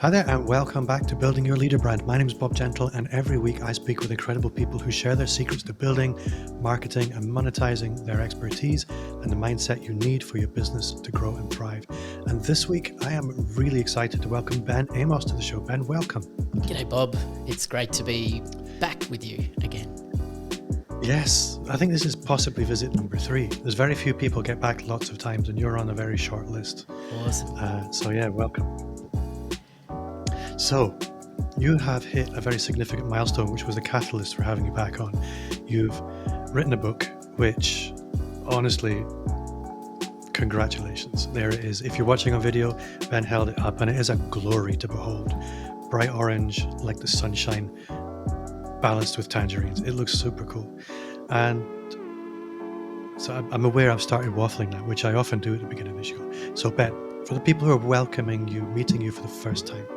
Hi there, and welcome back to Building Your Leader Brand. My name is Bob Gentle, and every week I speak with incredible people who share their secrets to building, marketing, and monetizing their expertise and the mindset you need for your business to grow and thrive. And this week I am really excited to welcome Ben Amos to the show. Ben, welcome. G'day, Bob. It's great to be back with you again. Yes, I think this is possibly visit number 3. There's very few people get back lots of times, and you're on a very short list. Awesome. So yeah, welcome. So, you have hit a very significant milestone, which was the catalyst for having you back on. You've written a book, which, honestly, congratulations. There it is. If you're watching on video, Ben held it up, and it is a glory to behold. Bright orange, like the sunshine, balanced with tangerines. It looks super cool. And so I'm aware I've started waffling now, which I often do at the beginning of the show. So, Ben, for the people who are welcoming you, meeting you for the first time,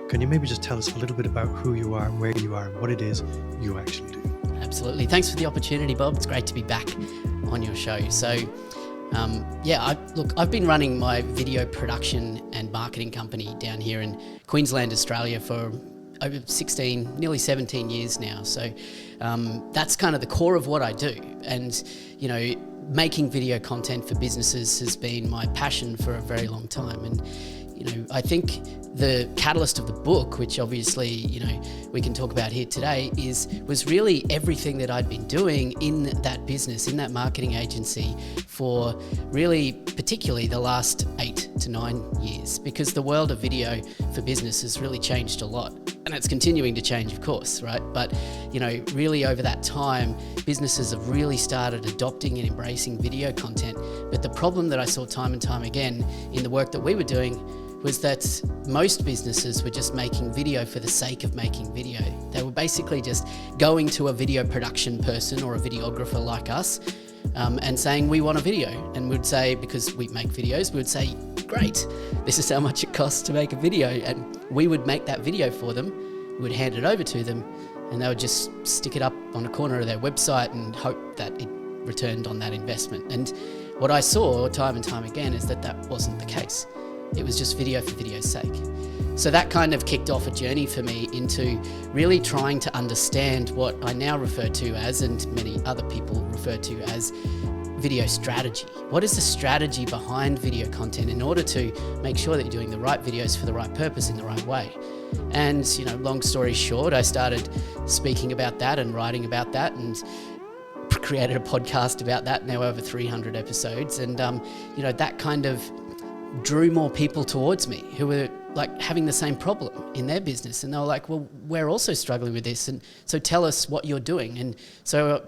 can you maybe just tell us a little bit about who you are, where you are, and what it is you actually do? Absolutely. Thanks for the opportunity, Bob. It's great to be back on your show. So, I've been running my video production and marketing company down here in Queensland, Australia for over 16, nearly 17 years now. So that's kind of the core of what I do. And, making video content for businesses has been my passion for a very long time. And, I think the catalyst of the book, which obviously, we can talk about here today, was really everything that I'd been doing in that business, in that marketing agency for really particularly the last 8 to 9 years, because the world of video for business has really changed a lot. And it's continuing to change, of course, right? But, really over that time, businesses have really started adopting and embracing video content. But the problem that I saw time and time again in the work that we were doing was that most businesses were just making video for the sake of making video. They were basically just going to a video production person or a videographer like us and saying, we want a video. And we'd say, because we make videos, we would say, great, this is how much it costs to make a video. And we would make that video for them, we would hand it over to them, and they would just stick it up on a corner of their website and hope that it returned on that investment. And what I saw time and time again is that wasn't the case. It was just video for video's sake. So that kind of kicked off a journey for me into really trying to understand what I now refer to as, and many other people refer to as, video strategy. What is the strategy behind video content in order to make sure that you're doing the right videos for the right purpose in the right way? And, long story short, I started speaking about that and writing about that and created a podcast about that, now over 300 episodes. And, that kind of drew more people towards me who were like having the same problem in their business. And they were like, well, we're also struggling with this. And so tell us what you're doing. And so,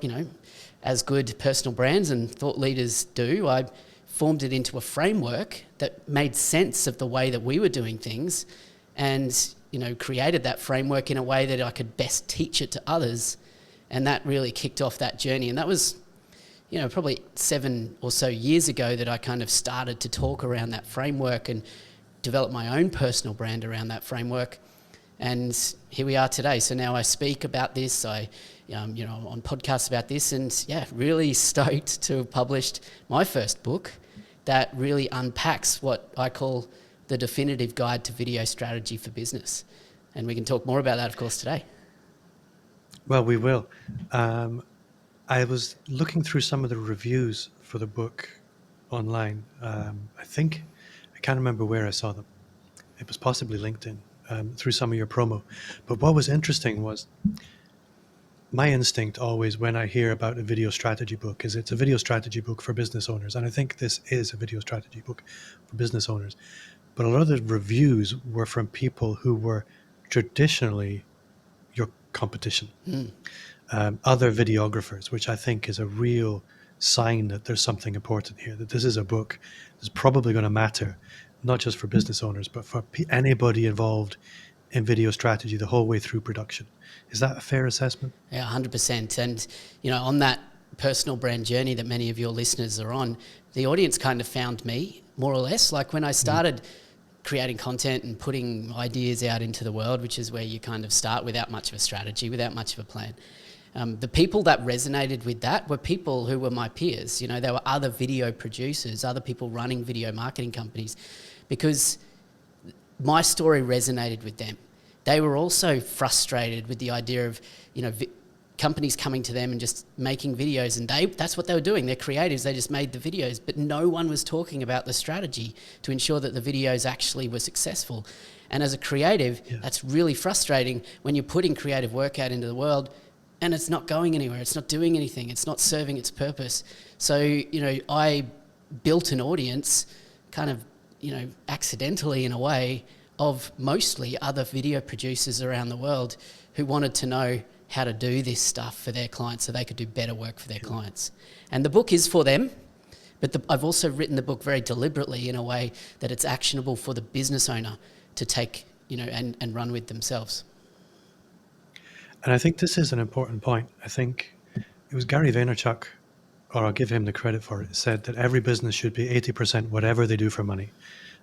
as good personal brands and thought leaders do, I formed it into a framework that made sense of the way that we were doing things and, created that framework in a way that I could best teach it to others. And that really kicked off that journey. And that was, probably 7 or so years ago that I kind of started to talk around that framework and develop my own personal brand around that framework. And here we are today. So now I speak about this. I, on podcasts about this, and really stoked to have published my first book that really unpacks what I call the definitive guide to video strategy for business. And we can talk more about that, of course, today. Well, we will. I was looking through some of the reviews for the book online. I can't remember where I saw them. It was possibly LinkedIn, through some of your promo. But what was interesting was my instinct always when I hear about a video strategy book is it's a video strategy book for business owners. And I think this is a video strategy book for business owners. But a lot of the reviews were from people who were traditionally your competition. Other videographers, which I think is a real sign that there's something important here, that this is a book that's probably going to matter, not just for business owners, but for anybody involved in video strategy the whole way through production. Is that a fair assessment? Yeah, 100%. And, on that personal brand journey that many of your listeners are on, the audience kind of found me, more or less. Like when I started creating content and putting ideas out into the world, which is where you kind of start without much of a strategy, without much of a plan. The people that resonated with that were people who were my peers. There were other video producers, other people running video marketing companies, because my story resonated with them. They were also frustrated with the idea of, companies coming to them and just making videos, and that's what they were doing. They're creatives, they just made the videos, but no one was talking about the strategy to ensure that the videos actually were successful. And as a creative, that's really frustrating when you're putting creative work out into the world and it's not going anywhere, it's not doing anything, it's not serving its purpose. So, I built an audience kind of, accidentally in a way, of mostly other video producers around the world who wanted to know how to do this stuff for their clients so they could do better work for their clients. And the book is for them, but I've also written the book very deliberately in a way that it's actionable for the business owner to take, and run with themselves. And I think this is an important point. I think it was Gary Vaynerchuk, or I'll give him the credit for it, said that every business should be 80% whatever they do for money.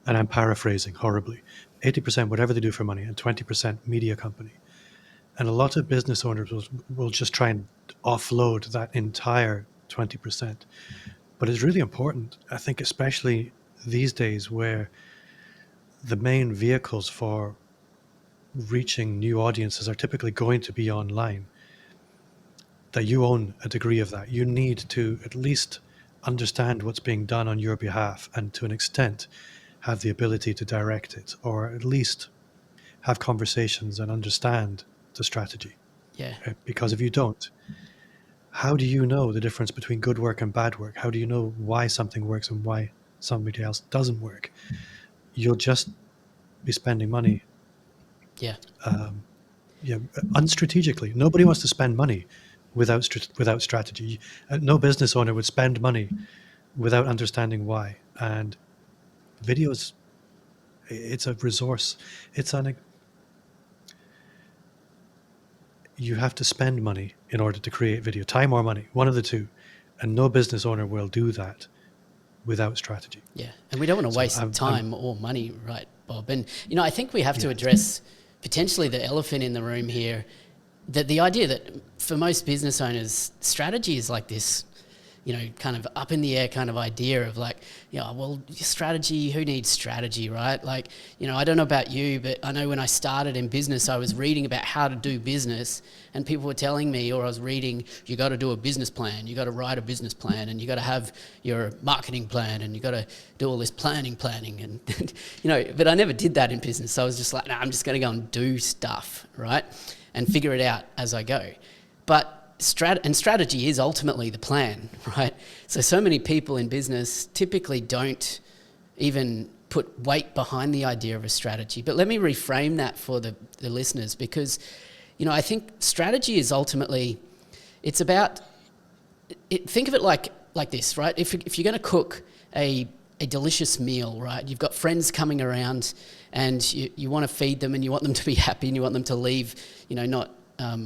And I'm paraphrasing horribly. 80% whatever they do for money and 20% media company. And a lot of business owners will just try and offload that entire 20%. But it's really important, I think, especially these days where the main vehicles for reaching new audiences are typically going to be online, that you own a degree of that. You need to at least understand what's being done on your behalf and to an extent have the ability to direct it, or at least have conversations and understand the strategy. Yeah. Because if you don't, how do you know the difference between good work and bad work? How do you know why something works and why somebody else doesn't work? You'll just be spending money unstrategically. Nobody wants to spend money without strategy. No business owner would spend money without understanding why. And videos, it's a resource. You have to spend money in order to create video, time or money, one of the two. And no business owner will do that without strategy. Yeah, and we don't want to waste time or money, right, Bob? And, I think we have to address potentially the elephant in the room here, that the idea that for most business owners, strategy is like this, kind of up in the air kind of idea of like, strategy, who needs strategy, right? Like, I don't know about you, but I know when I started in business, I was reading about how to do business and people were telling me, or I was reading, you got to do a business plan, you got to write a business plan, and you got to have your marketing plan, and you got to do all this planning. And, but I never did that in business. So I was just like, I'm just going to go and do stuff, right? And figure it out as I go. But strategy is ultimately the plan, right? So many people in business typically don't even put weight behind the idea of a strategy. But let me reframe that for the listeners, because, I think strategy is ultimately, it's about, think of it like this, right? If you're going to cook a delicious meal, right? You've got friends coming around and you want to feed them and you want them to be happy and you want them to leave, not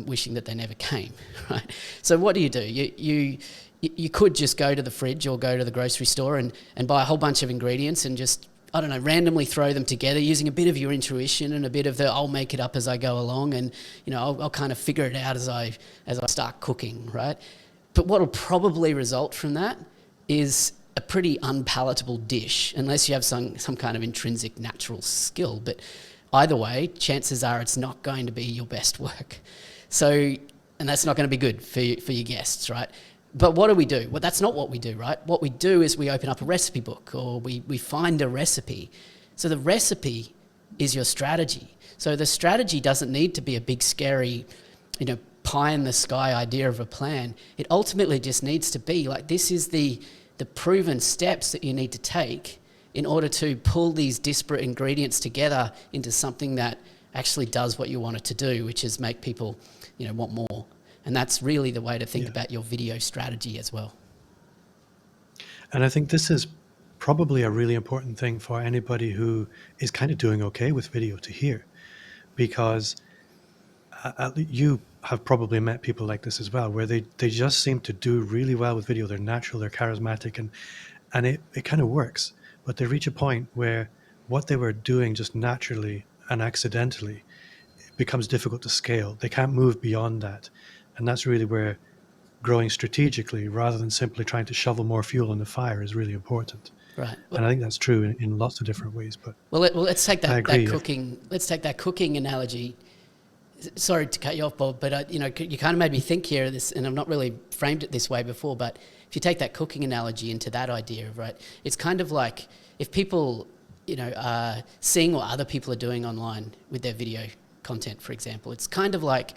wishing that they never came, right? So what do? You could just go to the fridge or go to the grocery store and buy a whole bunch of ingredients and just, randomly throw them together using a bit of your intuition and a bit of I'll make it up as I go along, and, I'll kind of figure it out as I start cooking, right? But what will probably result from that is a pretty unpalatable dish, unless you have some kind of intrinsic natural skill. But either way, chances are it's not going to be your best work. So, and that's not going to be good for your guests, right? But what do we do? Well, that's not what we do, right? What we do is we open up a recipe book, or we find a recipe. So the recipe is your strategy. So the strategy doesn't need to be a big, scary, pie in the sky idea of a plan. It ultimately just needs to be like, this is the proven steps that you need to take in order to pull these disparate ingredients together into something that actually does what you want it to do, which is make people, want more. And that's really the way to think about your video strategy as well. And I think this is probably a really important thing for anybody who is kind of doing okay with video to hear, because you have probably met people like this as well, where they just seem to do really well with video. They're natural, they're charismatic, and it kind of works. But they reach a point where what they were doing just naturally and accidentally becomes difficult to scale. They can't move beyond that. And that's really where growing strategically, rather than simply trying to shovel more fuel in the fire, is really important. Right. And I think that's true in lots of different ways. But Let's take I that agree. cooking. Let's take that cooking analogy. Sorry to cut you off, Bob, but you kind of made me think here of this, and I've not really framed it this way before. But if you take that cooking analogy into that idea of, right, it's kind of like if people, are seeing what other people are doing online with their video content, for example, it's kind of like,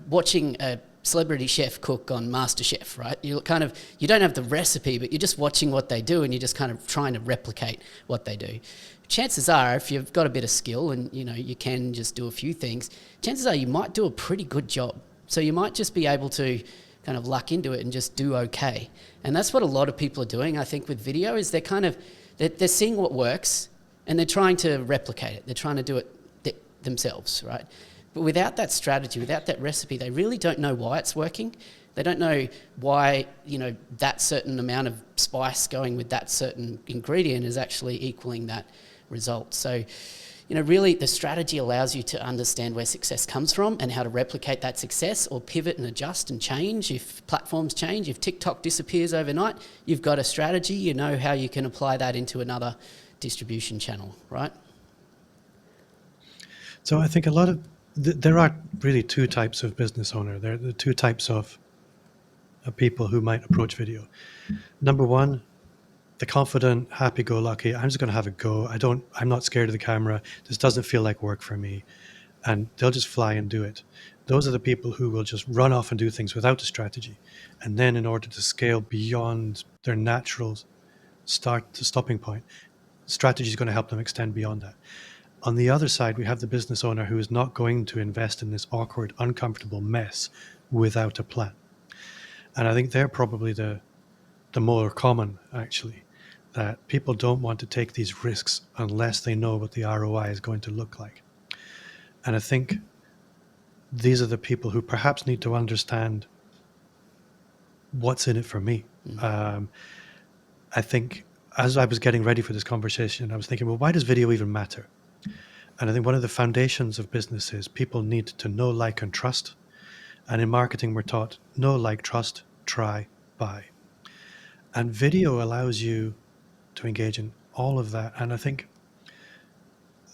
watching a celebrity chef cook on MasterChef, right? You don't have the recipe, but you're just watching what they do, and you're just kind of trying to replicate what they do. Chances are, if you've got a bit of skill and you can just do a few things, chances are you might do a pretty good job. So you might just be able to kind of luck into it and just do okay. And that's what a lot of people are doing, I think, with video, is they're seeing what works and they're trying to replicate it. They're trying to do it themselves, right? But without that strategy, without that recipe, they really don't know why it's working. They don't know why, that certain amount of spice going with that certain ingredient is actually equaling that result. So, really the strategy allows you to understand where success comes from and how to replicate that success, or pivot and adjust and change if platforms change. If TikTok disappears overnight, you've got a strategy, you know how you can apply that into another distribution channel, right? So I think a lot of there are really two types of business owner. There are the two types of people who might approach video. Number one, the confident, happy-go-lucky. I'm just going to have a go. I'm not scared of the camera. This doesn't feel like work for me, and they'll just fly and do it. Those are the people who will just run off and do things without a strategy, and then in order to scale beyond their natural stopping point, strategy is going to help them extend beyond that. On the other side, we have the business owner who is not going to invest in this awkward, uncomfortable mess without a plan. And I think they're probably the more common, actually, that people don't want to take these risks unless they know what the ROI is going to look like. And I think these are the people who perhaps need to understand what's in it for me. I think as I was getting ready for this conversation, I was thinking, well, why does video even matter? And I think one of the foundations of business is people need to know, like, and trust. And in marketing, we're taught know, like, trust, try, buy. And video allows you to engage in all of that. And I think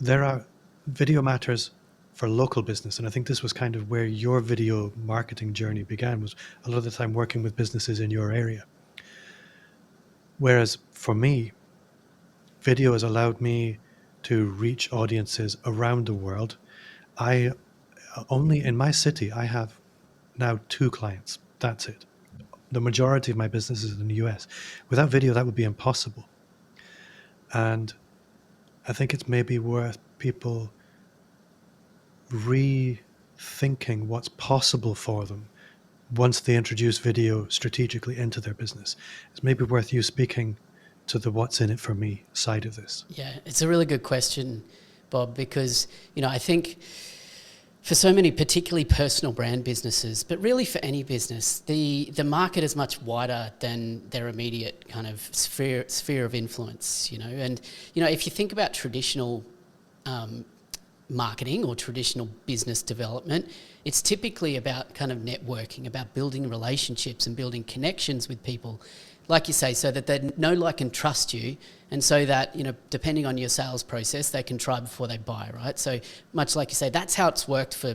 video matters for local business. And I think this was kind of where your video marketing journey began, was a lot of the time working with businesses in your area. Whereas for me, video has allowed me to reach audiences around the world. In my city, I have now 2 clients. That's it. The majority of my business is in the US. Without video, that would be impossible. And I think it's maybe worth people rethinking what's possible for them once they introduce video strategically into their business. It's maybe worth you speaking to the what's in it for me side of this. Yeah, it's a really good question, Bob, because, I think for so many, particularly personal brand businesses, but really for any business, the market is much wider than their immediate kind of sphere of influence, And, if you think about traditional marketing or traditional business development, it's typically about kind of networking, about building relationships and building connections with people, like you say, so that they know, like, and trust you, and so that, depending on your sales process, they can try before they buy, right? So much like you say, that's how it's worked for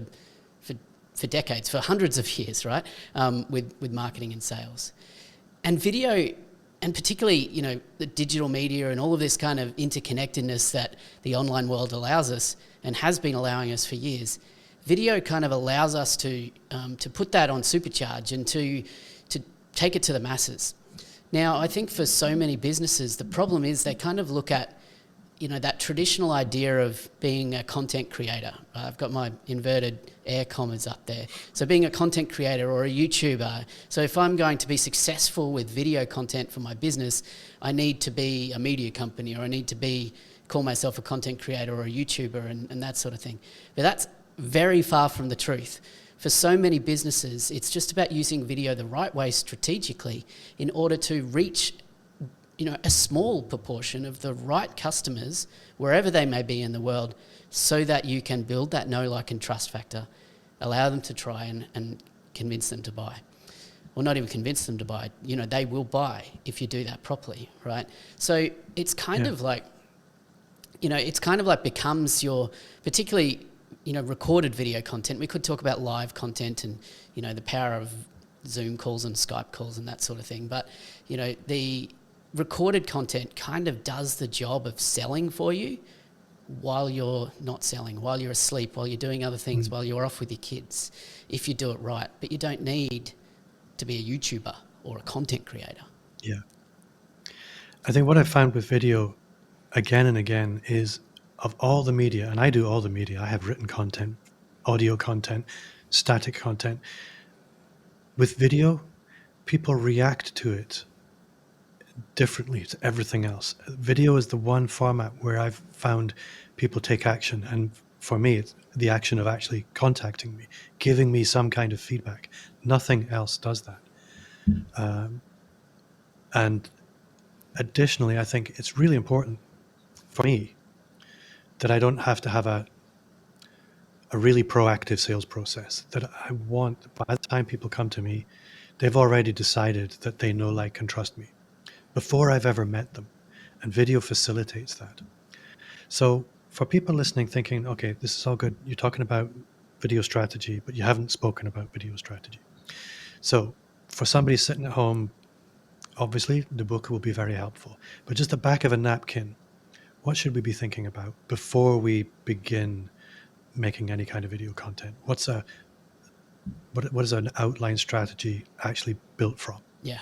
decades, for hundreds of years, right? With marketing and sales. And video, and particularly, the digital media and all of this kind of interconnectedness that the online world allows us and has been allowing us for years, video kind of allows us to put that on supercharge and to take it to the masses. Now, I think for so many businesses, the problem is they kind of look at, that traditional idea of being a content creator. I've got my inverted air commas up there. So being a content creator or a YouTuber. So if I'm going to be successful with video content for my business, I need to be a media company, or I need to call myself a content creator or a YouTuber and that sort of thing. But that's very far from the truth. For so many businesses, it's just about using video the right way strategically in order to reach, a small proportion of the right customers, wherever they may be in the world, so that you can build that know, like, and trust factor, allow them to try and convince them to buy. or not even convince them to buy. They will buy if you do that properly, right? So it's kind of like, becomes your, particularly, recorded video content. We could talk about live content and, the power of Zoom calls and Skype calls and that sort of thing. But, the recorded content kind of does the job of selling for you while you're not selling, while you're asleep, while you're doing other things, while you're off with your kids, if you do it right. But you don't need to be a YouTuber or a content creator. Yeah. I think what I've found with video again and again is, of all the media, and I do all the media, I have written content, audio content, static content. With video, people react to it differently to everything else. Video is the one format where I've found people take action, and for me, it's the action of actually contacting me, giving me some kind of feedback. Nothing else does that. And additionally, I think it's really important for me that I don't have to have a really proactive sales process. That I want, by the time people come to me, they've already decided that they know, like, and trust me before I've ever met them. And video facilitates that. So for people listening thinking, okay, this is all good, you're talking about video strategy, but you haven't spoken about video strategy. So for somebody sitting at home, obviously the book will be very helpful, but just the back of a napkin, what should we be thinking about before we begin making any kind of video content? What is an outline strategy actually built from? Yeah,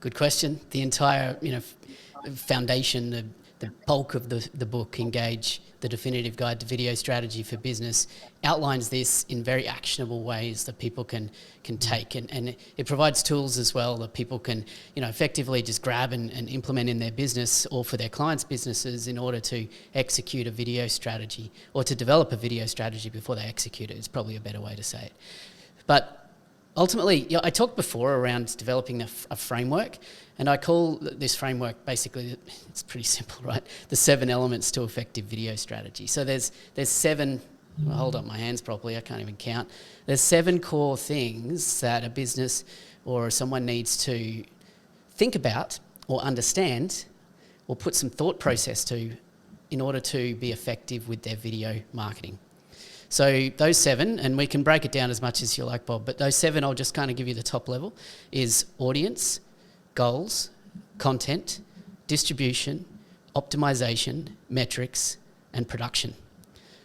good question. The entire, foundation, the bulk of the book, Engage, the Definitive Guide to Video Strategy for Business, outlines this in very actionable ways that people can take. And it provides tools as well that people can, effectively just grab and implement in their business or for their clients' businesses in order to execute a video strategy, or to develop a video strategy before they execute it is probably a better way to say it. But ultimately, I talked before around developing a framework, and I call this framework, basically, it's pretty simple, right? The 7 elements to effective video strategy. So there's 7, I'll hold up my hands properly, I can't even count. There's 7 core things that a business or someone needs to think about or understand or put some thought process to in order to be effective with their video marketing. So those 7, and we can break it down as much as you like, Bob, but those 7, I'll just kind of give you the top level, is audience, goals, content, distribution, optimization, metrics, and production.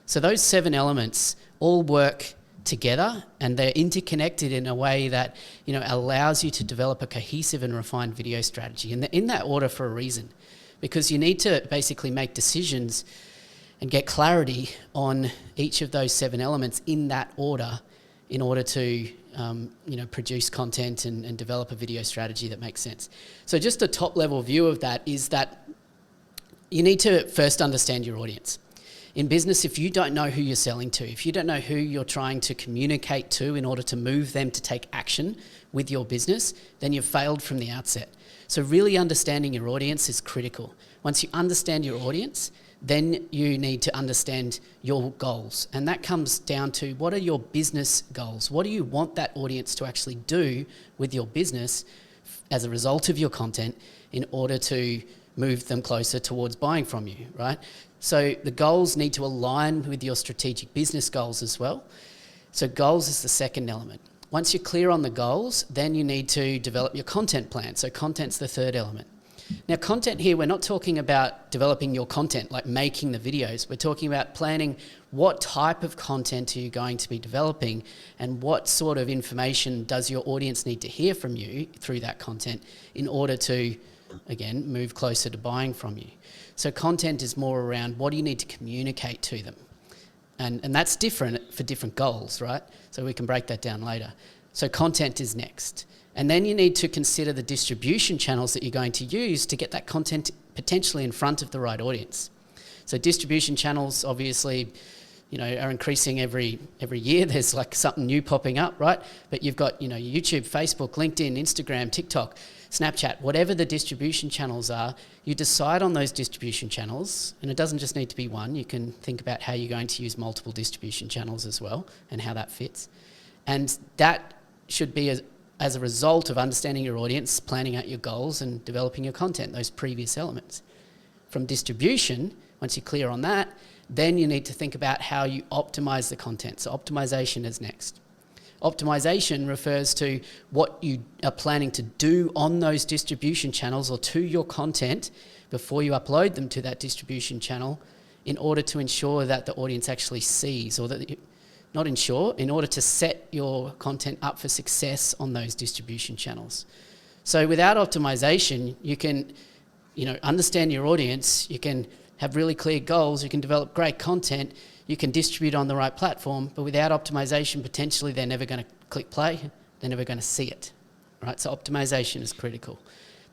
So those 7 elements all work together, and they're interconnected in a way that, allows you to develop a cohesive and refined video strategy. And they're in that order for a reason, because you need to basically make decisions and get clarity on each of those 7 elements in that order in order to produce content and develop a video strategy that makes sense. So just a top level view of that is that you need to first understand your audience. In business, if you don't know who you're selling to, if you don't know who you're trying to communicate to in order to move them to take action with your business, then you've failed from the outset. So really understanding your audience is critical. Once you understand your audience, then you need to understand your goals. And that comes down to, what are your business goals? What do you want that audience to actually do with your business as a result of your content in order to move them closer towards buying from you, right? So the goals need to align with your strategic business goals as well. So goals is the second element. Once you're clear on the goals, then you need to develop your content plan. So content's the third element. Now, content here, we're not talking about developing your content, like making the videos. We're talking about planning what type of content are you going to be developing, and what sort of information does your audience need to hear from you through that content in order to, again, move closer to buying from you. So content is more around, what do you need to communicate to them? And that's different for different goals, right? So we can break that down later. So content is next. And then you need to consider the distribution channels that you're going to use to get that content potentially in front of the right audience. So distribution channels, obviously, are increasing every year. There's like something new popping up, right? But you've got, YouTube, Facebook, LinkedIn, Instagram, TikTok, Snapchat, whatever the distribution channels are, you decide on those distribution channels, and it doesn't just need to be one. You can think about how you're going to use multiple distribution channels as well and how that fits. And that should be as a result of understanding your audience, planning out your goals and developing your content, those previous elements. From distribution, once you're clear on that, then you need to think about how you optimize the content. So optimization is next. Optimization refers to what you are planning to do on those distribution channels or to your content before you upload them to that distribution channel in order to ensure that the audience actually sees, or that in order to set your content up for success on those distribution channels. So without optimization, you can, understand your audience, you can have really clear goals, you can develop great content, you can distribute on the right platform, but without optimization, potentially they're never going to click play, they're never going to see it, right? So optimization is critical.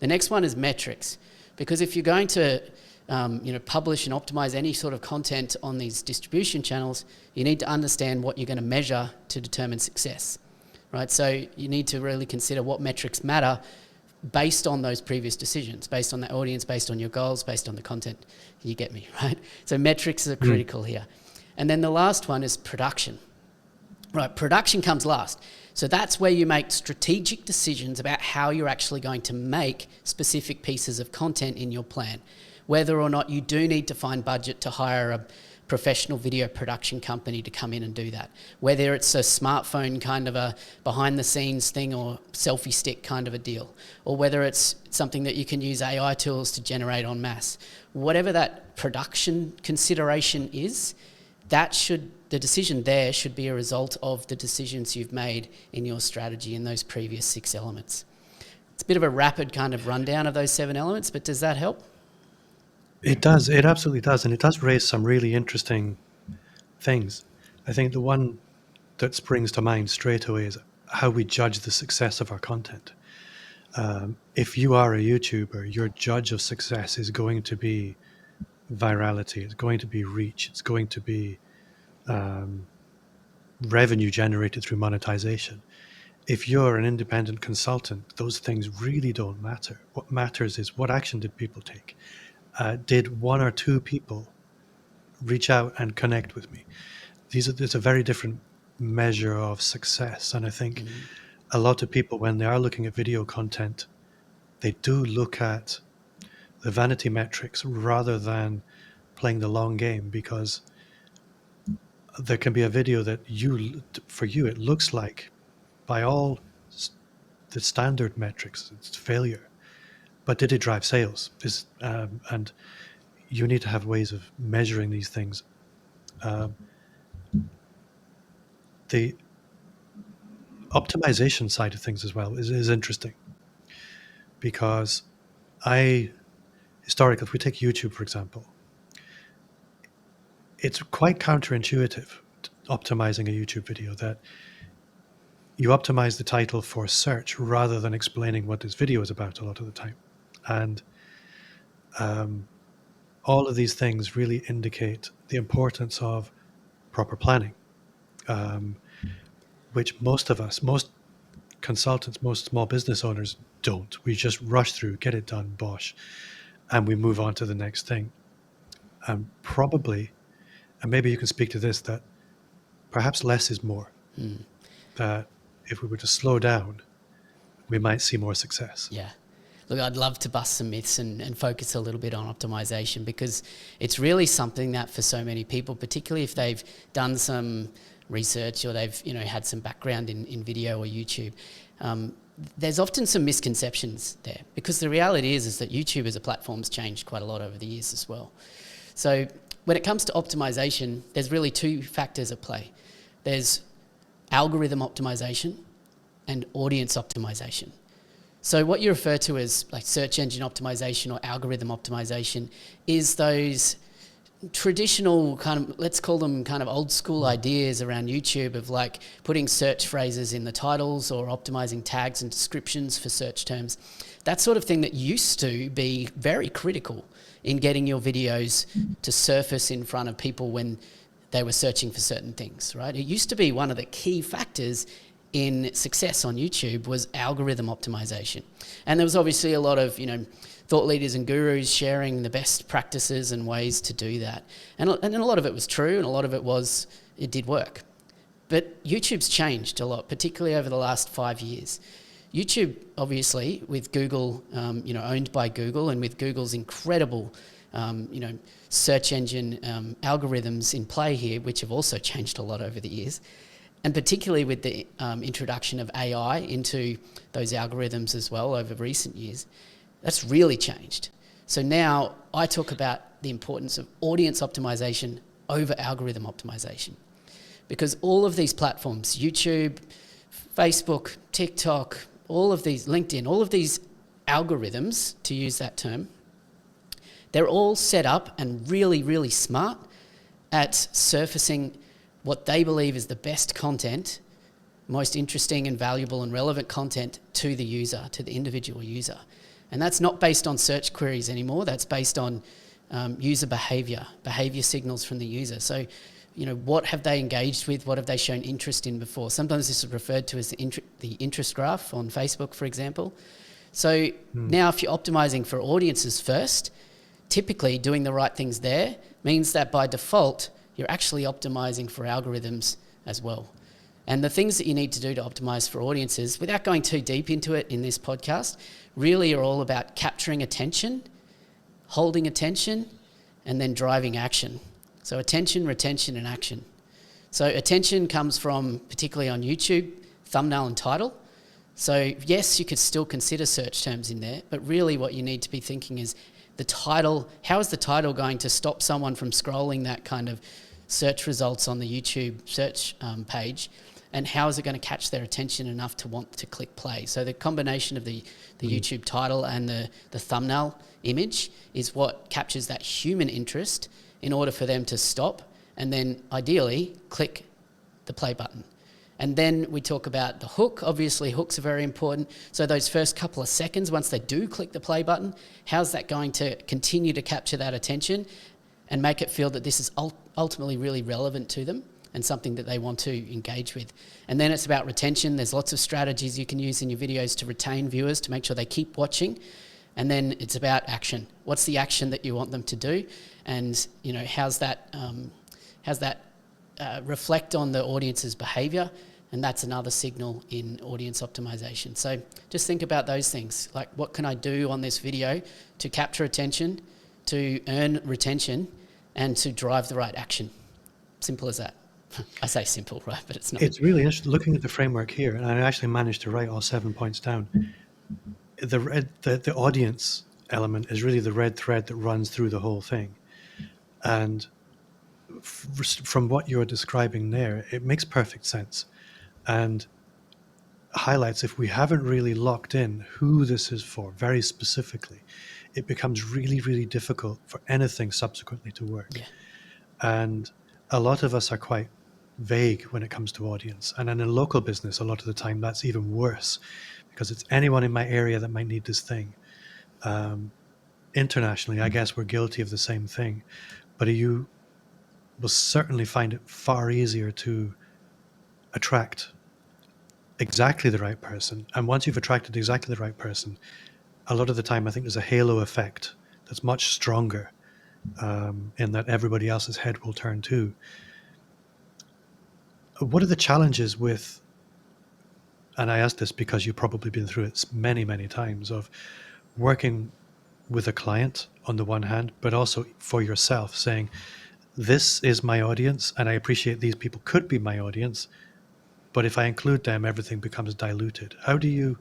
The next one is metrics, because if you're going to publish and optimize any sort of content on these distribution channels, you need to understand what you're going to measure to determine success, right? So you need to really consider what metrics matter based on those previous decisions, based on the audience, based on your goals, based on the content. You get me, right? So metrics are critical here. And then the last one is production. Right, production comes last. So that's where you make strategic decisions about how you're actually going to make specific pieces of content in your plan. Whether or not you do need to find budget to hire a professional video production company to come in and do that. Whether it's a smartphone kind of a behind the scenes thing or selfie stick kind of a deal. Or whether it's something that you can use AI tools to generate en masse. Whatever that production consideration is, the decision there should be a result of the decisions you've made in your strategy in those previous 6 elements. It's a bit of a rapid kind of rundown of those 7 elements, but does that help? It does. It absolutely does. And it does raise some really interesting things. I think the one that springs to mind straight away is how we judge the success of our content. If you are a YouTuber, your judge of success is going to be virality, it's going to be reach, it's going to be revenue generated through monetization. If you're an independent consultant, those things really don't matter. What matters is what action did people take? Did 1 or 2 people reach out and connect with me? It's a very different measure of success. And I think a lot of people, when they are looking at video content, they do look at the vanity metrics rather than playing the long game, because there can be a video that for you, it looks like by all the standard metrics, it's failure. But did it drive sales? And you need to have ways of measuring these things. The optimization side of things as well is interesting, because historically, if we take YouTube, for example, it's quite counterintuitive optimizing a YouTube video, that you optimize the title for search rather than explaining what this video is about a lot of the time. And all of these things really indicate the importance of proper planning, which most consultants, most small business owners don't. We just rush through, get it done, bosh, and we move on to the next thing. And probably, and maybe you can speak to this, that perhaps less is more. That if we were to slow down, we might see more success. Yeah. Look, I'd love to bust some myths and focus a little bit on optimization, because it's really something that for so many people, particularly if they've done some research or they've had some background in video or YouTube, there's often some misconceptions there, because the reality is that YouTube as a platform's changed quite a lot over the years as well. So when it comes to optimization, there's really 2 factors at play. There's algorithm optimization and audience optimization. So what you refer to as like search engine optimization or algorithm optimization is those traditional kind of, let's call them kind of old school ideas around YouTube of like putting search phrases in the titles or optimizing tags and descriptions for search terms. That sort of thing that used to be very critical in getting your videos to surface in front of people when they were searching for certain things, right? It used to be one of the key factors in success on YouTube was algorithm optimization. And there was obviously a lot of, thought leaders and gurus sharing the best practices and ways to do that. And a lot of it was true, and a lot of it did work. But YouTube's changed a lot, particularly over the last 5 years. YouTube, obviously, with Google, owned by Google, and with Google's incredible, search engine algorithms in play here, which have also changed a lot over the years, and particularly with the introduction of AI into those algorithms as well over recent years, that's really changed. So now I talk about the importance of audience optimization over algorithm optimization, because all of these platforms, YouTube, Facebook, TikTok, all of these, LinkedIn, all of these algorithms, to use that term, they're all set up and really, really smart at surfacing what they believe is the best content, most interesting and valuable and relevant content to the user, to the individual user. And that's not based on search queries anymore. That's based on user behavior signals from the user. So, what have they engaged with? What have they shown interest in before? Sometimes this is referred to as the interest graph on Facebook, for example. So now if you're optimizing for audiences first, typically doing the right things there means that by default, you're actually optimizing for algorithms as well. And the things that you need to do to optimize for audiences, without going too deep into it in this podcast, really are all about capturing attention, holding attention, and then driving action. So attention, retention, and action. So attention comes from, particularly on YouTube, thumbnail and title. So yes, you could still consider search terms in there, but really what you need to be thinking is the title. How is the title going to stop someone from scrolling that kind of search results on the YouTube search page? And how is it going to catch their attention enough to want to click play? So the combination of the YouTube title and the thumbnail image is what captures that human interest in order for them to stop and then ideally click the play button. And then we talk about the hook. Obviously, hooks are very important. So those first couple of seconds, once they do click the play button, how's that going to continue to capture that attention and make it feel that this is ultimately really relevant to them and something that they want to engage with? And then it's about retention. There's lots of strategies you can use in your videos to retain viewers, to make sure they keep watching. And then it's about action. What's the action that you want them to do? And how's that reflect on the audience's behavior? And that's another signal in audience optimization. So just think about those things. Like, what can I do on this video to capture attention, to earn retention, and to drive the right action? Simple as that. I say simple, right? But it's not. It's really interesting looking at the framework here, and I actually managed to write all 7 points down. The audience element is really the red thread that runs through the whole thing. And from what you're describing there, it makes perfect sense and highlights, if we haven't really locked in who this is for very specifically, it becomes really, really difficult for anything subsequently to work. Yeah. And a lot of us are quite vague when it comes to audience. And in a local business, a lot of the time, that's even worse because it's anyone in my area that might need this thing. Internationally, I guess we're guilty of the same thing. But you will certainly find it far easier to attract exactly the right person. And once you've attracted exactly the right person, a lot of the time I think there's a halo effect that's much stronger in that everybody else's head will turn too. What are the challenges with, and I ask this because you've probably been through it many, many times, of working with a client on the one hand, but also for yourself, saying, this is my audience and I appreciate these people could be my audience, but if I include them, everything becomes diluted. How do you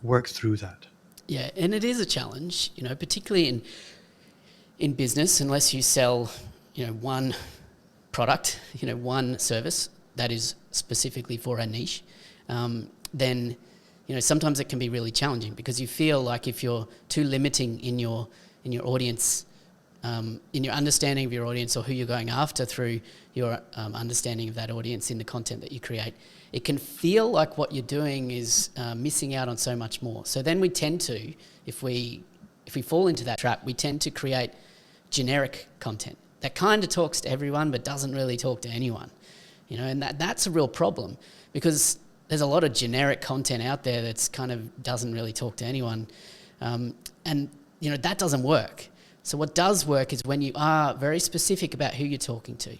work through that? Yeah, and it is a challenge, particularly in business, unless you sell, one product, one service that is specifically for a niche, then, sometimes it can be really challenging because you feel like if you're too limiting in your audience, in your understanding of your audience or who you're going after through your understanding of that audience in the content that you create, it can feel like what you're doing is missing out on so much more. So then we tend to, if we fall into that trap, we tend to create generic content that kind of talks to everyone but doesn't really talk to anyone. And that's a real problem because there's a lot of generic content out there that's kind of doesn't really talk to anyone. And that doesn't work. So what does work is when you are very specific about who you're talking to.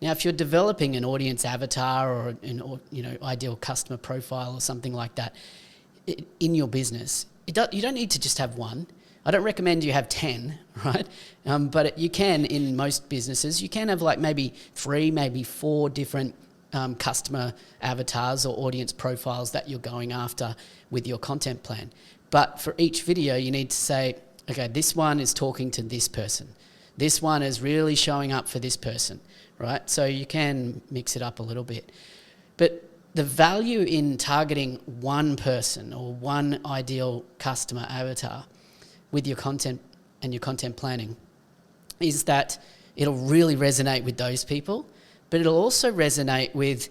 Now, if you're developing an audience avatar or an ideal customer profile or something like that, in your business, you don't need to just have one. I don't recommend you have 10, right? But you can, in most businesses, you can have like maybe 3, maybe 4 different customer avatars or audience profiles that you're going after with your content plan. But for each video, you need to say, okay, this one is talking to this person. This one is really showing up for this person, right? So you can mix it up a little bit. But the value in targeting one person or one ideal customer avatar with your content and your content planning is that it'll really resonate with those people, but it'll also resonate with,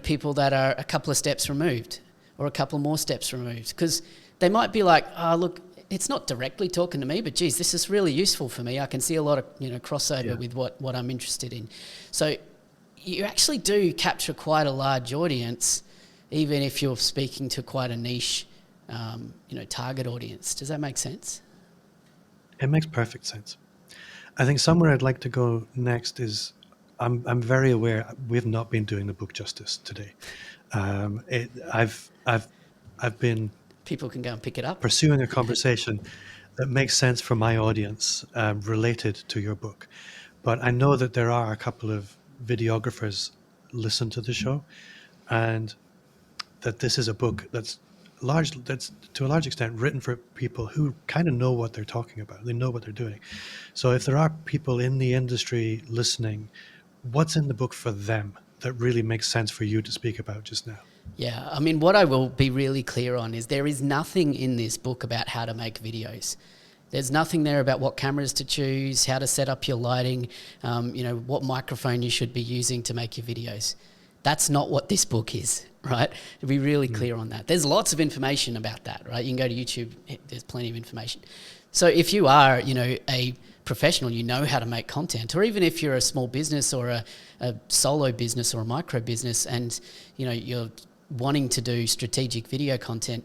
people that are a couple of steps removed or a couple more steps removed, because they might be like, oh, look, it's not directly talking to me, but geez, this is really useful for me. I can see a lot of, crossover with what I'm interested in. So you actually do capture quite a large audience, even if you're speaking to quite a niche, target audience. Does that make sense? It makes perfect sense. I think somewhere I'd like to go next is I'm very aware we've not been doing the book justice today. I've been People can go and pick it up. pursuing a conversation that makes sense for my audience related to your book, but I know that there are a couple of videographers listen to the show, and that this is a book that's to a large extent written for people who kind of know what they're talking about. They know what they're doing. So if there are people in the industry listening, what's in the book for them that really makes sense for you to speak about just now? Yeah, I mean, what I will be really clear on is there is nothing in this book about how to make videos. There's nothing there about what cameras to choose, how to set up your lighting, what microphone you should be using to make your videos. That's not what this book is, right? To be really clear on that. There's lots of information about that, right? You can go to YouTube, there's plenty of information. So if you are, a professional, you know how to make content, or even if you're a small business or a solo business or a micro business and, you're wanting to do strategic video content,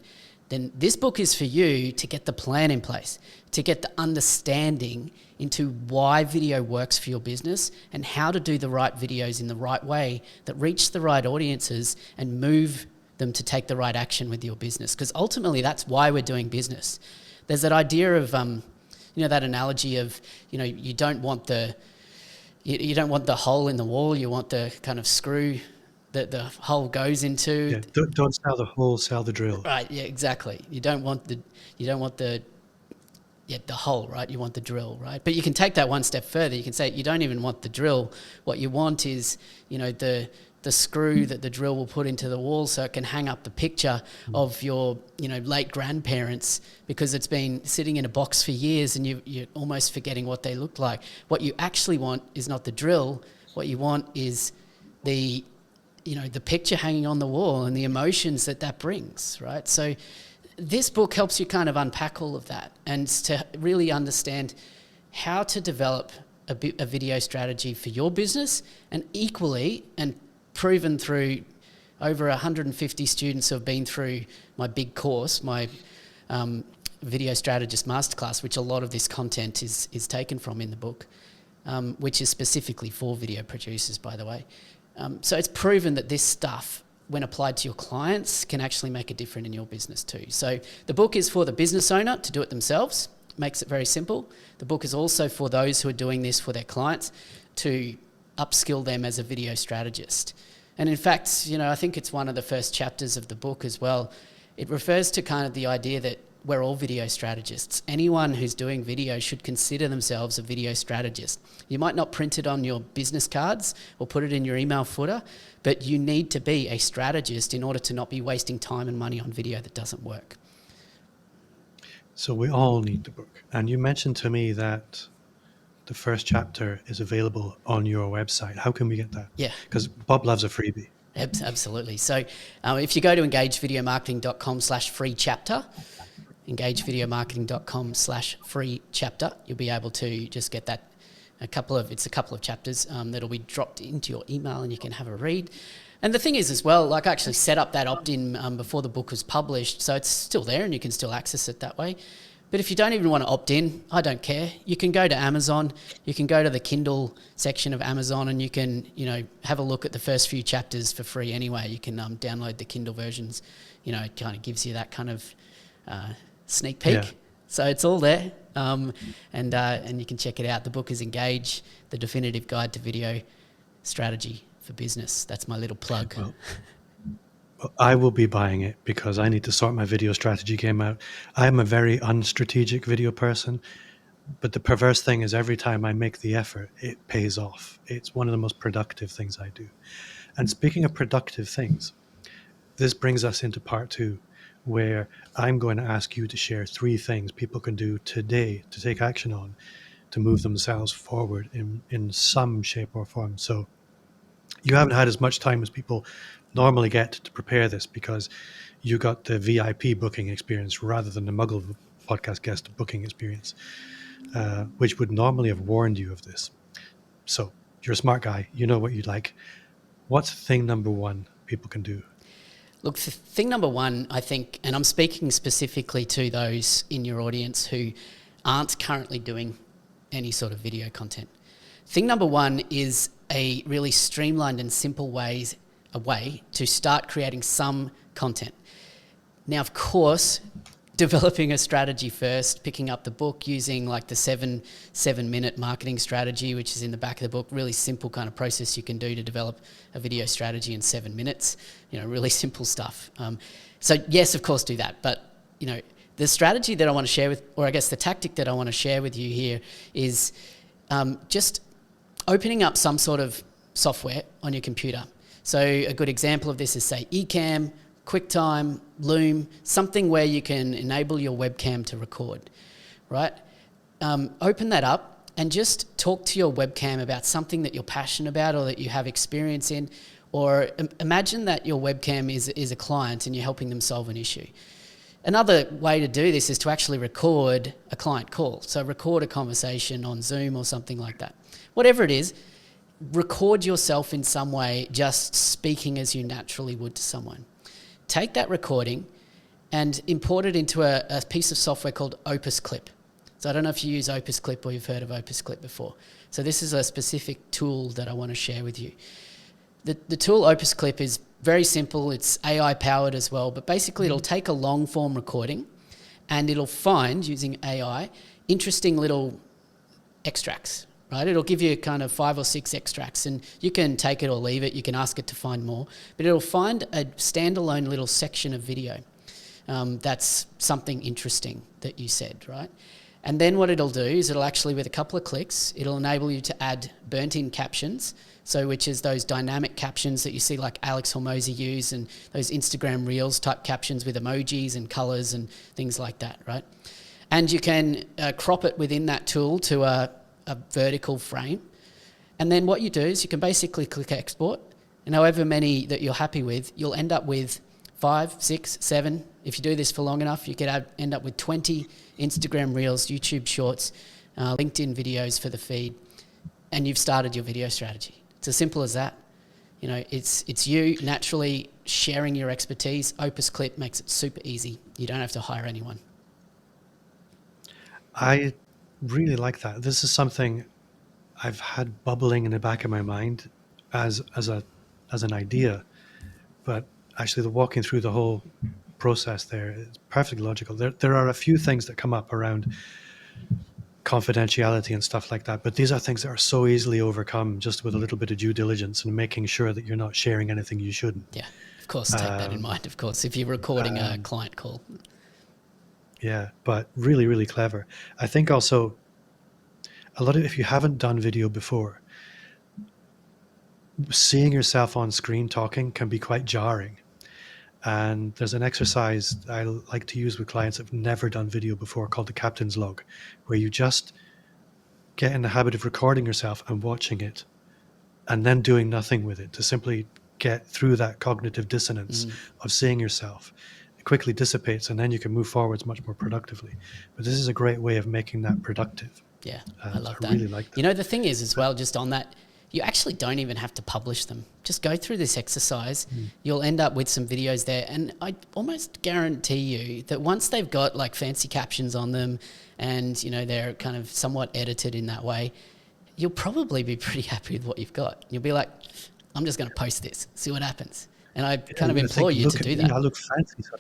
then this book is for you to get the plan in place, to get the understanding into why video works for your business and how to do the right videos in the right way that reach the right audiences and move them to take the right action with your business. Because ultimately, that's why we're doing business. There's that idea of, that analogy of, you don't want the hole in the wall, you want the kind of screw that the hole goes into. Yeah, don't sell the hole, sell the drill. Right. Yeah. Exactly. You don't want the hole, right? You want the drill, right? But you can take that one step further. You can say you don't even want the drill. What you want is, the screw that the drill will put into the wall so it can hang up the picture of your, late grandparents because it's been sitting in a box for years and you're almost forgetting what they looked like. What you actually want is not the drill. What you want is the picture hanging on the wall and the emotions that brings, right? So this book helps you kind of unpack all of that and to really understand how to develop a video strategy for your business, and equally, and proven through over 150 students who have been through my big course, my Video Strategist Masterclass, which a lot of this content is taken from in the book, which is specifically for video producers, by the way. So it's proven that this stuff, when applied to your clients, can actually make a difference in your business too. So the book is for the business owner to do it themselves, makes it very simple. The book is also for those who are doing this for their clients to upskill them as a video strategist. And in fact, I think it's one of the first chapters of the book as well. It refers to kind of the idea that we're all video strategists. Anyone who's doing video should consider themselves a video strategist. You might not print it on your business cards or put it in your email footer, but you need to be a strategist in order to not be wasting time and money on video that doesn't work. So we all need the book. And you mentioned to me that the first chapter is available on your website. How can we get that? Yeah. Because Bob loves a freebie. Absolutely. So if you go to engagevideomarketing.com/free chapter, engagevideomarketing.com/free chapter, you'll be able to just get that a couple of chapters that'll be dropped into your email and you can have a read. And the thing is as well, like I actually set up that opt-in before the book was published, so it's still there and you can still access it that way. But if you don't even want to opt in, I don't care. You can go to Amazon, you can go to the Kindle section of Amazon and you can, have a look at the first few chapters for free anyway. You can download the Kindle versions it kind of gives you that kind of sneak peek. Yeah. So it's all there, and you can check it out. The book is Engage, The Definitive Guide to Video Strategy for Business. That's my little plug. Well, I will be buying it because I need to sort my video strategy game out. I am a very unstrategic video person, but the perverse thing is every time I make the effort, it pays off. It's one of the most productive things I do. And speaking of productive things, this brings us into part 2, where I'm going to ask you to share 3 things people can do today to take action on to move themselves forward in some shape or form. So you haven't had as much time as people normally get to prepare this because you got the VIP booking experience rather than the Muggle podcast guest booking experience, which would normally have warned you of this. So you're a smart guy. You know what you'd like. What's thing number 1 people can do? Look, thing number 1, I think, and I'm speaking specifically to those in your audience who aren't currently doing any sort of video content. Thing number 1 is a really streamlined and simple way to start creating some content. Now, of course, developing a strategy first, picking up the book, using like the 7-minute marketing strategy, which is in the back of the book, really simple kind of process you can do to develop a video strategy in 7 minutes, really simple stuff. So yes, of course, do that. But, the strategy that I want to share with, or I guess the tactic that I want to share with you here is just opening up some sort of software on your computer. So a good example of this is, say, Ecamm, QuickTime, Loom, something where you can enable your webcam to record, right? Open that up and just talk to your webcam about something that you're passionate about or that you have experience in, or imagine that your webcam is a client and you're helping them solve an issue. Another way to do this is to actually record a client call. So record a conversation on Zoom or something like that. Whatever it is, record yourself in some way, just speaking as you naturally would to someone. Take that recording and import it into a piece of software called OpusClip. So I don't know if you use OpusClip or you've heard of OpusClip before. So this is a specific tool that I want to share with you. The tool OpusClip is very simple. It's AI powered as well, but basically it'll take a long form recording and it'll find, using AI, interesting little extracts. Right, it'll give you kind of 5 or 6 extracts and you can take it or leave it. You can ask it to find more, but it'll find a standalone little section of video that's something interesting that you said, right? And then what it'll do is it'll actually, with a couple of clicks, it'll enable you to add burnt-in captions, so which is those dynamic captions that you see like Alex Hormozy use and those Instagram Reels type captions with emojis and colours and things like that, right? And you can crop it within that tool to a vertical frame. And then what you do is you can basically click export, and however many that you're happy with, you'll end up with 5, 6, 7. If you do this for long enough, you could end up with 20 Instagram Reels, YouTube Shorts, LinkedIn videos for the feed, and you've started your video strategy. It's as simple as that. It's you naturally sharing your expertise. OpusClip makes it super easy. You don't have to hire anyone. I really like that. This is something I've had bubbling in the back of my mind as an idea, but actually the walking through the whole process there is perfectly logical. There are a few things that come up around confidentiality and stuff like that, but these are things that are so easily overcome just with a little bit of due diligence and making sure that you're not sharing anything you shouldn't. Yeah, of course, take that in mind, of course, if you're recording a client call. Yeah, but really, really clever. I think also if you haven't done video before, seeing yourself on screen talking can be quite jarring. And there's an exercise I like to use with clients that have never done video before called the captain's log, where you just get in the habit of recording yourself and watching it and then doing nothing with it to simply get through that cognitive dissonance of seeing yourself. It quickly dissipates and then you can move forwards much more productively. But this is a great way of making that productive. Yeah, I love that. I really like that. The thing is as well, just on that, you actually don't even have to publish them. Just go through this exercise. You'll end up with some videos there. And I almost guarantee you that once they've got like fancy captions on them and, they're kind of somewhat edited in that way, you'll probably be pretty happy with what you've got. You'll be like, I'm just going to post this, see what happens. And I Yeah, kind you're of going to think, implore you to look at do me, that. I look fancy. So,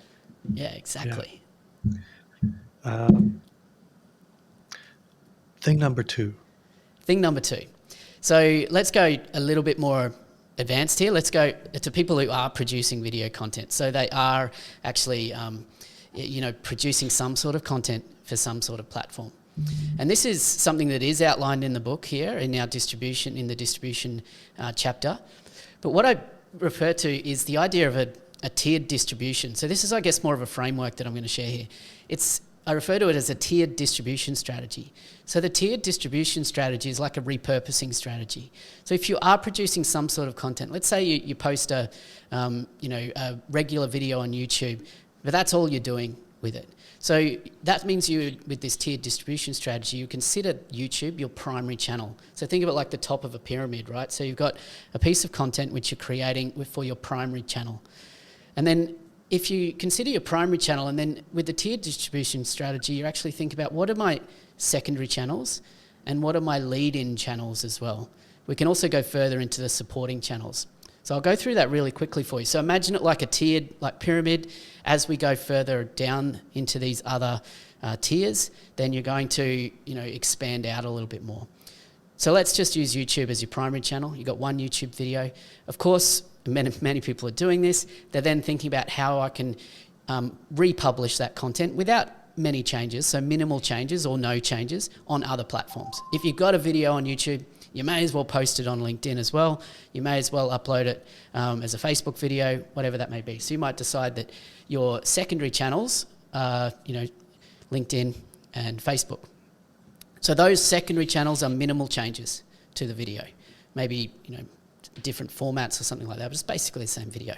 Yeah, yeah. exactly. Thing number two. Thing number two. So let's go a little bit more advanced here. Let's go to people who are producing video content. So they are actually, producing some sort of content for some sort of platform. And this is something that is outlined in the book here in our distribution, in the distribution chapter. But what I refer to is the idea of a tiered distribution. So this is, I guess, more of a framework that I'm going to share here. I refer to it as a tiered distribution strategy. So the tiered distribution strategy is like a repurposing strategy. So if you are producing some sort of content, let's say you post a regular video on YouTube, but that's all you're doing with it. So that means with this tiered distribution strategy, you consider YouTube your primary channel. So think of it like the top of a pyramid, right? So you've got a piece of content which you're creating for your primary channel. And then if you consider your primary channel, and then with the tiered distribution strategy, you actually think about what are my secondary channels and what are my lead-in channels as well. We can also go further into the supporting channels. So I'll go through that really quickly for you. So imagine it like a tiered, like pyramid. As we go further down into these other tiers, then you're going to, expand out a little bit more. So let's just use YouTube as your primary channel. You've got one YouTube video. Of course, many people are doing this. They're then thinking about how I can republish that content without many changes, so minimal changes or no changes on other platforms. If you've got a video on YouTube, you may as well post it on LinkedIn as well. You may as well upload it as a Facebook video, whatever that may be. So you might decide that your secondary channels are, LinkedIn and Facebook. So those secondary channels are minimal changes to the video. Maybe, different formats or something like that, but it's basically the same video.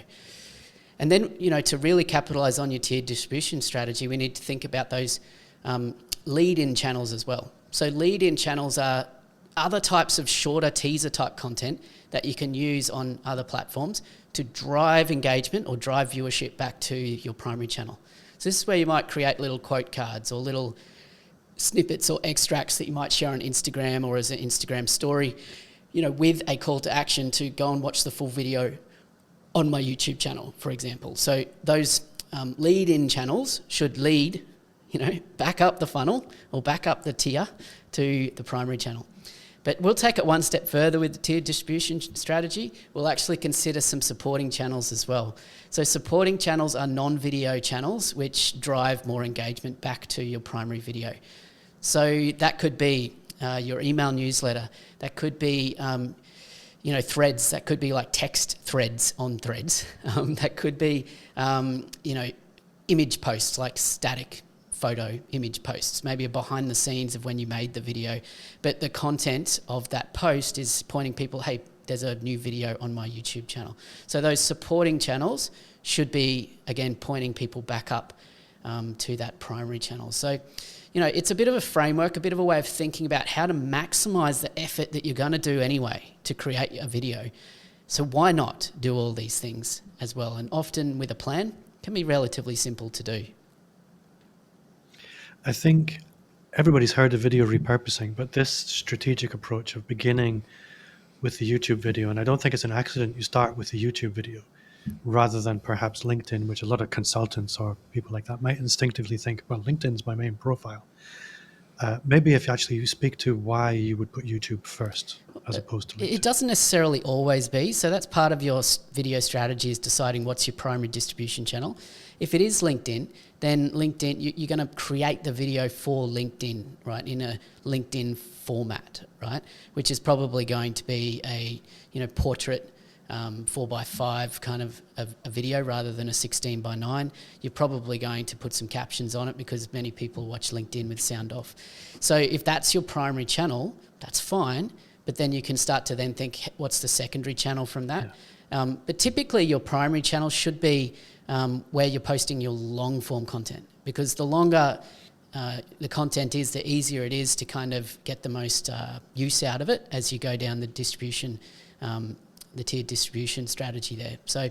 And then, to really capitalize on your tiered distribution strategy, we need to think about those lead-in channels as well. So lead-in channels are other types of shorter teaser type content that you can use on other platforms to drive engagement or drive viewership back to your primary channel. So this is where you might create little quote cards or little snippets or extracts that you might share on Instagram or as an Instagram story, with a call to action to go and watch the full video on my YouTube channel, for example. So those lead-in channels should lead, back up the funnel or back up the tier to the primary channel. But we'll take it one step further with the tiered distribution strategy. We'll actually consider some supporting channels as well. So supporting channels are non-video channels which drive more engagement back to your primary video. So that could be your email newsletter. That could be threads. That could be like text threads on threads. That could be image posts, like static photo image posts, maybe a behind the scenes of when you made the video, but the content of that post is pointing people, hey, there's a new video on my YouTube channel. So those supporting channels should be, again, pointing people back up to that primary channel. So, it's a bit of a framework, a bit of a way of thinking about how to maximize the effort that you're going to do anyway to create a video. So why not do all these things as well? And often with a plan, can be relatively simple to do. I think everybody's heard of video repurposing, but this strategic approach of beginning with the YouTube video, and I don't think it's an accident you start with the YouTube video rather than perhaps LinkedIn, which a lot of consultants or people like that might instinctively think, well, LinkedIn's my main profile. Maybe if actually you speak to why you would put YouTube first as opposed to LinkedIn. It doesn't necessarily always be. So that's part of your video strategy, is deciding what's your primary distribution channel. If it is LinkedIn, then LinkedIn, you're going to create the video for LinkedIn, right, in a LinkedIn format, right, which is probably going to be a portrait 4:5 kind of a video rather than a 16:9. You're probably going to put some captions on it because many people watch LinkedIn with sound off. So if that's your primary channel, that's fine, but then you can start to then think, what's the secondary channel from that? Yeah. But typically your primary channel should be where you're posting your long form content, because the longer the content is, the easier it is to kind of get the most use out of it as you go down the distribution the tiered distribution strategy there. So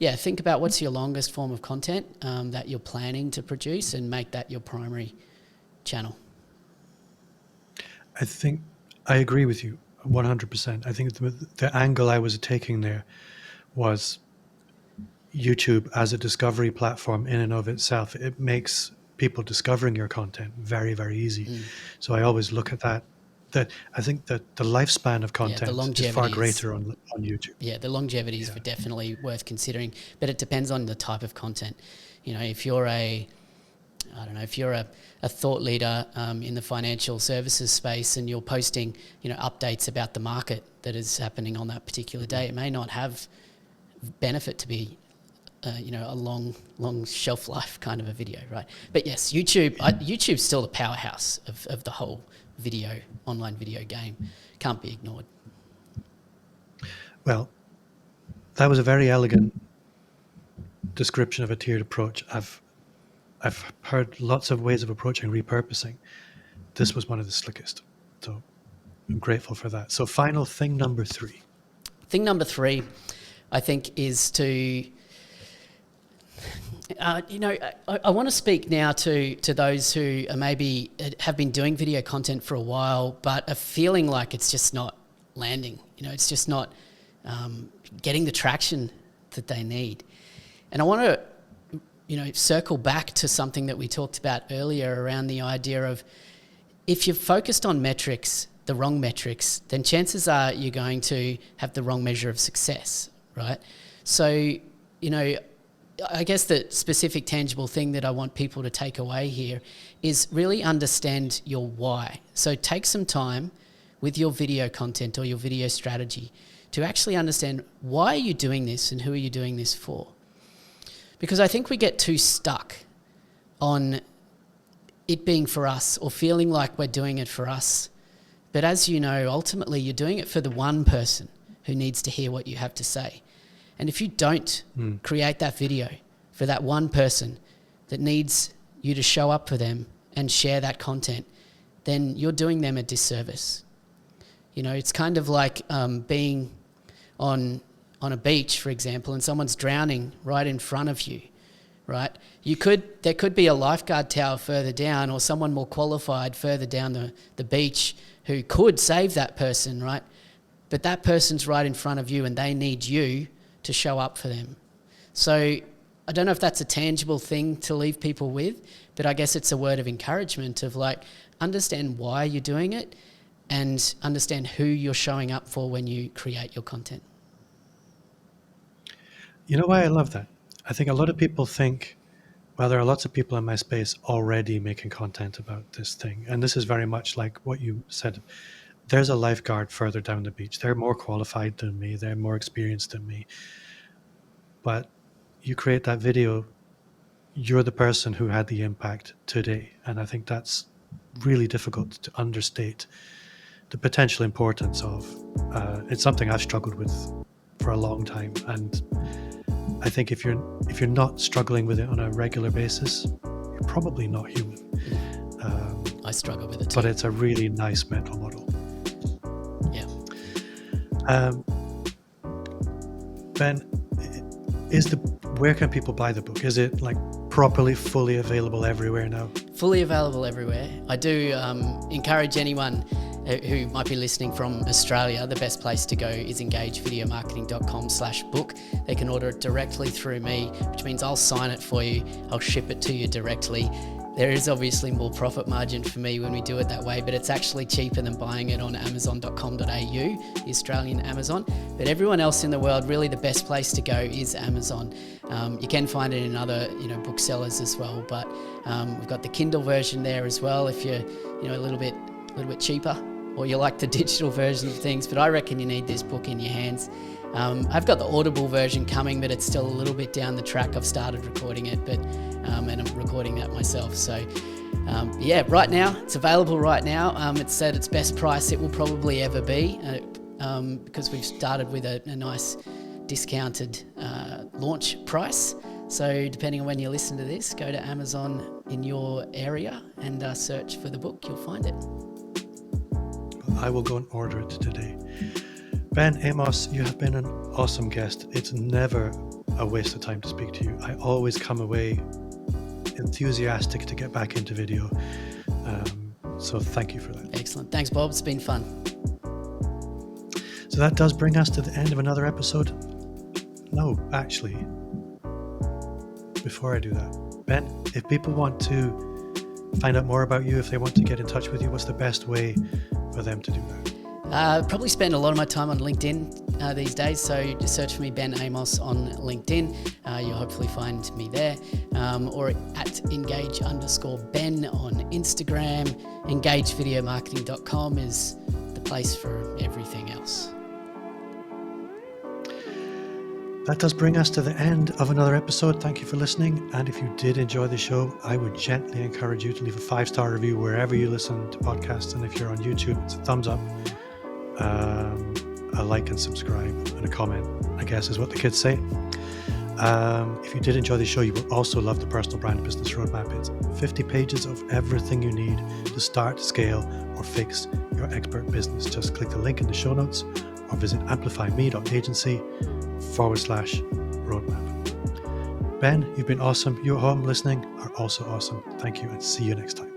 yeah, think about what's your longest form of content that you're planning to produce and make that your primary channel. I think I agree with you 100%. I think the angle I was taking there was YouTube as a discovery platform in and of itself, it makes people discovering your content very, very easy. So I always look at that. That I think that the lifespan of Yeah, the content is far longevity is greater on YouTube. yeah, the longevity is Yeah. definitely worth considering, but it depends on the type of content. You know, if you're I don't know, if you're a thought leader in the financial services space and you're posting, you know, updates about the market that is happening on that particular day, it may not have benefit to be, you know, a long shelf life kind of a video, right? But yes, YouTube's still the powerhouse of the whole online video game. Can't be ignored. Well, that was a very elegant description of a tiered approach. I've heard lots of ways of approaching repurposing. This was one of the slickest. So I'm grateful for that. So final thing number 3. Thing number 3, I think, is to, you know, I want to speak now to those who are maybe have been doing video content for a while, but are feeling like it's just not landing. You know, it's just not getting the traction that they need. And I want to, you know, circle back to something that we talked about earlier around the idea of, if you're focused on metrics, the wrong metrics, then chances are you're going to have the wrong measure of success, right? So, you know, I guess the specific tangible thing that I want people to take away here is really understand your why. So take some time with your video content or your video strategy to actually understand, why are you doing this and who are you doing this for? Because I think we get too stuck on it being for us or feeling like we're doing it for us. But as you know, ultimately you're doing it for the one person who needs to hear what you have to say. And if you don't create that video for that one person that needs you to show up for them and share that content, then you're doing them a disservice. You know, it's kind of like being on a beach, for example, and someone's drowning right in front of you, right? There could be a lifeguard tower further down or someone more qualified further down the beach who could save that person, right? But that person's right in front of you and they need you to show up for them. So I don't know if that's a tangible thing to leave people with, but I guess it's a word of encouragement of, like, understand why you're doing it and understand who you're showing up for when you create your content. You know why I love that? I think a lot of people think, well, there are lots of people in my space already making content about this thing. And this is very much like what you said. There's a lifeguard further down the beach. They're more qualified than me. They're more experienced than me. But you create that video, you're the person who had the impact today. And I think that's really difficult to understate the potential importance of. It's something I've struggled with for a long time. And I think if you're not struggling with it on a regular basis, you're probably not human. I struggle with it too. But it's a really nice mental model. Yeah. Ben, where can people buy the book? Is it like properly, fully available everywhere now? Fully available everywhere. I do encourage anyone who might be listening from Australia, the best place to go is engagevideomarketing.com/book. They can order it directly through me, which means I'll sign it for you. I'll ship it to you directly. There is obviously more profit margin for me when we do it that way, but it's actually cheaper than buying it on amazon.com.au, the Australian Amazon. But everyone else in the world, really the best place to go is Amazon. You can find it in other, booksellers as well, but we've got the Kindle version there as well if you're, a little bit cheaper, or you like the digital version of things. But I reckon you need this book in your hands. I've got the Audible version coming, but it's still a little bit down the track. I've started recording it, but and I'm recording that myself. So right now, it's available right now. It's at its best price it will probably ever be, because we've started with a nice discounted launch price. So depending on when you listen to this, go to Amazon in your area and search for the book. You'll find it. I will go and order it today. Ben, Amos, you have been an awesome guest. It's never a waste of time to speak to you. I always come away enthusiastic to get back into video. So thank you for that. Excellent. Thanks, Bob. It's been fun. So that does bring us to the end of another episode. No, actually, before I do that. Ben, if people want to find out more about you, if they want to get in touch with you, what's the best way for them to do that? Probably spend a lot of my time on LinkedIn these days, so just search for me, Ben Amos, on LinkedIn. You'll hopefully find me there, or at engage_Ben on Instagram. EngageVideoMarketing.com is the place for everything else. That does bring us to the end of another episode. Thank you for listening. And if you did enjoy the show, I would gently encourage you to leave a 5-star review wherever you listen to podcasts. And if you're on YouTube, it's a thumbs up, a like and subscribe, and a comment, I guess is what the kids say. If you did enjoy the show, you will also love the Personal Brand Business Roadmap. It's 50 pages of everything you need to start, scale, or fix your expert business. Just click the link in the show notes or visit amplifyme.agency/roadmap. Ben, you've been awesome. You at home listening are also awesome. Thank you, and see you next time.